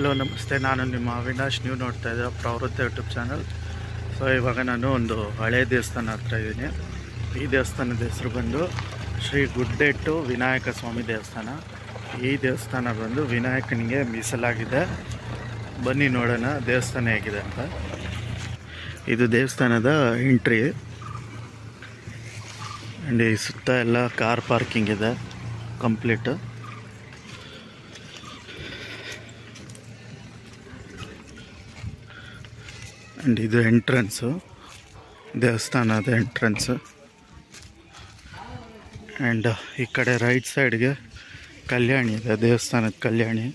Hello ನಮಸ್ತೆ, ನಾನು ನಿಮ್ಮ ಅವಿನಾಶ್. ನೀವು ನೋಡ್ತಾ ಇದ್ದೀರ ಪ್ರವೃತ್ತಿ ಯೂಟ್ಯೂಬ್ ಚಾನಲ್. ಸೊ ಇವಾಗ ನಾನು ಒಂದು ಹಳೆ ದೇವಸ್ಥಾನ ಹತ್ರ ಇದ್ದೀನಿ. ಈ ದೇವಸ್ಥಾನದ ಹೆಸರು ಬಂದು ಶ್ರೀ ಗುಡ್ಡೆಟ್ಟು ವಿನಾಯಕ ಸ್ವಾಮಿ ದೇವಸ್ಥಾನ. ಈ ದೇವಸ್ಥಾನ ಬಂದು ವಿನಾಯಕನಿಗೆ ಮೀಸಲಾಗಿದೆ. ಬನ್ನಿ ನೋಡೋಣ ದೇವಸ್ಥಾನ ಹೇಗಿದೆ ಅಂತ. ಇದು ದೇವಸ್ಥಾನದ ಎಂಟ್ರಿ. ಆ್ಯಂಡ್ ಈ ಸುತ್ತ ಎಲ್ಲ ಕಾರ್ ಪಾರ್ಕಿಂಗ್ ಇದೆ ಕಂಪ್ಲೀಟ್. ಆ್ಯಂಡ್ ಇದು ಎಂಟ್ರೆನ್ಸು, ದೇವಸ್ಥಾನದ ಎಂಟ್ರೆನ್ಸು. ಆ್ಯಂಡ್ ಈ ಕಡೆ ರೈಟ್ ಸೈಡ್ಗೆ ಕಲ್ಯಾಣಿ ಇದೆ, ದೇವಸ್ಥಾನದ ಕಲ್ಯಾಣಿ.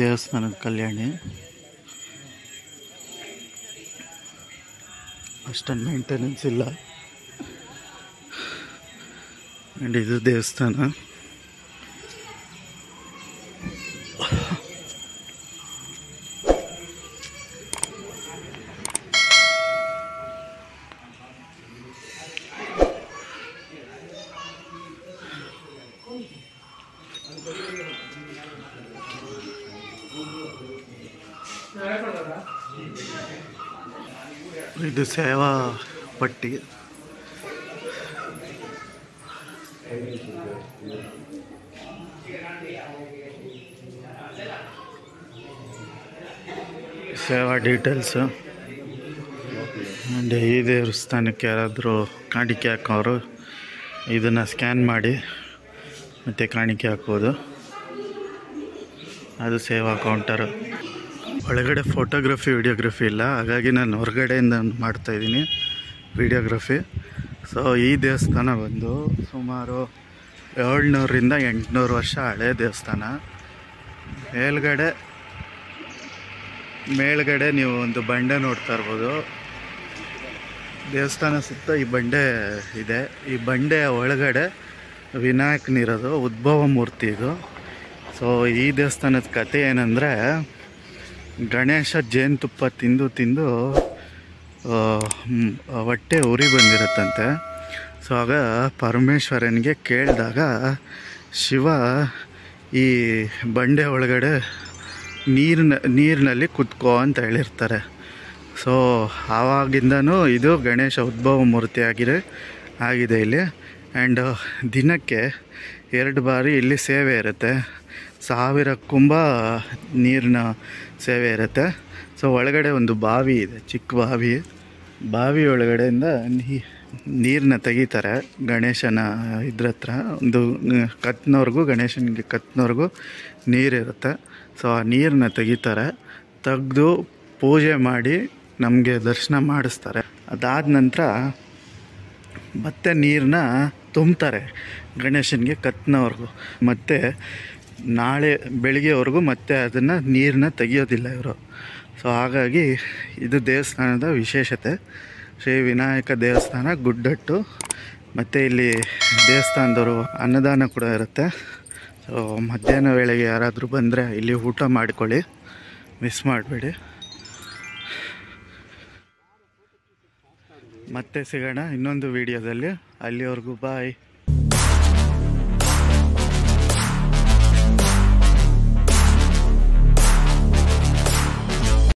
ದೇವಸ್ಥಾನದ ಕಲ್ಯಾಣಿ ಅಷ್ಟೊಂದು ಮೇಂಟೆನೆನ್ಸ್ ಇಲ್ಲ. ಆ್ಯಂಡ್ ಇದು ದೇವಸ್ಥಾನ. ಇದು ಸೇವಾ ಪಟ್ಟಿ. ಸೇವಾ ಡೀಟೇಲ್ಸು. ಆ್ಯಂಡ್ ಈ ದೇವಸ್ಥಾನಕ್ಕೆ ಯಾರಾದರೂ ಕಾಣಿಕೆ ಹಾಕೋರು ಇದನ್ನು ಸ್ಕ್ಯಾನ್ ಮಾಡಿ ಮತ್ತು ಕಾಣಿಕೆ ಹಾಕ್ಬೋದು. ಅದು ಸೇವಾ ಕೌಂಟರು. ಒಳಗಡೆ ಫೋಟೋಗ್ರಫಿ ವಿಡಿಯೋಗ್ರಫಿ ಇಲ್ಲ, ಹಾಗಾಗಿ ನಾನು ಹೊರಗಡೆಯಿಂದ ಮಾಡ್ತಾಯಿದ್ದೀನಿ ವಿಡಿಯೋಗ್ರಫಿ. ಸೊ ಈ ದೇವಸ್ಥಾನ ಬಂದು ಸುಮಾರು 700ರಿಂದ 800 ವರ್ಷ ಹಳೆಯ ದೇವಸ್ಥಾನ. ಮೇಲ್ಗಡೆ ನೀವು ಒಂದು ಬಂಡೆ ನೋಡ್ತಾ ಇರ್ಬೋದು. ದೇವಸ್ಥಾನ ಸುತ್ತ ಈ ಬಂಡೆ ಇದೆ. ಈ ಬಂಡೆಯ ಒಳಗಡೆ ವಿನಾಯಕನಿರೋದು, ಉದ್ಭವ ಮೂರ್ತಿ ಇದು. ಸೊ ಈ ದೇವಸ್ಥಾನದ ಕತೆ ಏನಂದರೆ, ಗಣೇಶ ಜೇನುತುಪ್ಪ ತಿಂದು ಹೊಟ್ಟೆ ಉರಿ ಬಂದಿರುತ್ತಂತೆ. ಸೊ ಆಗ ಪರಮೇಶ್ವರನಿಗೆ ಕೇಳಿದಾಗ ಶಿವ ಈ ಬಂಡೆ ಒಳಗಡೆ ನೀರಿನಲ್ಲಿ ಕುತ್ಕೋ ಅಂತ ಹೇಳಿರ್ತಾರೆ. ಸೊ ಆವಾಗಿಂದನೂ ಇದು ಗಣೇಶ ಉದ್ಭವ ಮೂರ್ತಿ ಆಗಿದೆ ಇಲ್ಲಿ. ಆ್ಯಂಡ್ ದಿನಕ್ಕೆ 2 ಬಾರಿ ಇಲ್ಲಿ ಸೇವೆ ಇರುತ್ತೆ. 1000 ಕುಂಭ ನೀರಿನ ಸೇವೆ ಇರುತ್ತೆ. ಸೊ ಒಳಗಡೆ ಒಂದು ಬಾವಿ ಇದೆ, ಚಿಕ್ಕ ಬಾವಿ ಒಳಗಡೆಯಿಂದ ನೀರನ್ನ ತೆಗಿತಾರೆ. ಗಣೇಶನ ಇದ್ರ ಹತ್ರ ಒಂದು ಕತ್ನವ್ರಿಗೂ, ಗಣೇಶನಿಗೆ ಕತ್ನವ್ರಿಗೂ ನೀರಿರುತ್ತೆ. ಸೊ ಆ ನೀರನ್ನ ತೆಗೆದು ಪೂಜೆ ಮಾಡಿ ನಮಗೆ ದರ್ಶನ ಮಾಡಿಸ್ತಾರೆ. ಅದಾದ ನಂತರ ಮತ್ತೆ ನೀರನ್ನ ತುಂಬ್ತಾರೆ ಗಣೇಶನಿಗೆ, ಕತ್ನವ್ರಿಗೂ. ಮತ್ತು ನಾಳೆ ಬೆಳಿಗ್ಗೆವರೆಗೂ ಮತ್ತೆ ಅದನ್ನು ನೀರನ್ನ ತೆಗಿಯೋದಿಲ್ಲ ಇವರು. ಸೊ ಹಾಗಾಗಿ ಇದು ದೇವಸ್ಥಾನದ ವಿಶೇಷತೆ. ಶ್ರೀ ವಿನಾಯಕ ದೇವಸ್ಥಾನ ಗುಡ್ಡಟ್ಟು. ಮತ್ತು ಇಲ್ಲಿ ದೇವಸ್ಥಾನದವರು ಅನ್ನದಾನ ಕೂಡ ಇರುತ್ತೆ. ಸೊ ಮಧ್ಯಾಹ್ನ ವೇಳೆಗೆ ಯಾರಾದರೂ ಬಂದರೆ ಇಲ್ಲಿ ಊಟ ಮಾಡಿಕೊಳ್ಳಿ, ಮಿಸ್ ಮಾಡಬೇಡಿ. ಮತ್ತೆ ಸಿಗೋಣ ಇನ್ನೊಂದು ವಿಡಿಯೋದಲ್ಲಿ. ಅಲ್ಲಿವರೆಗೂ ಬಾಯ್.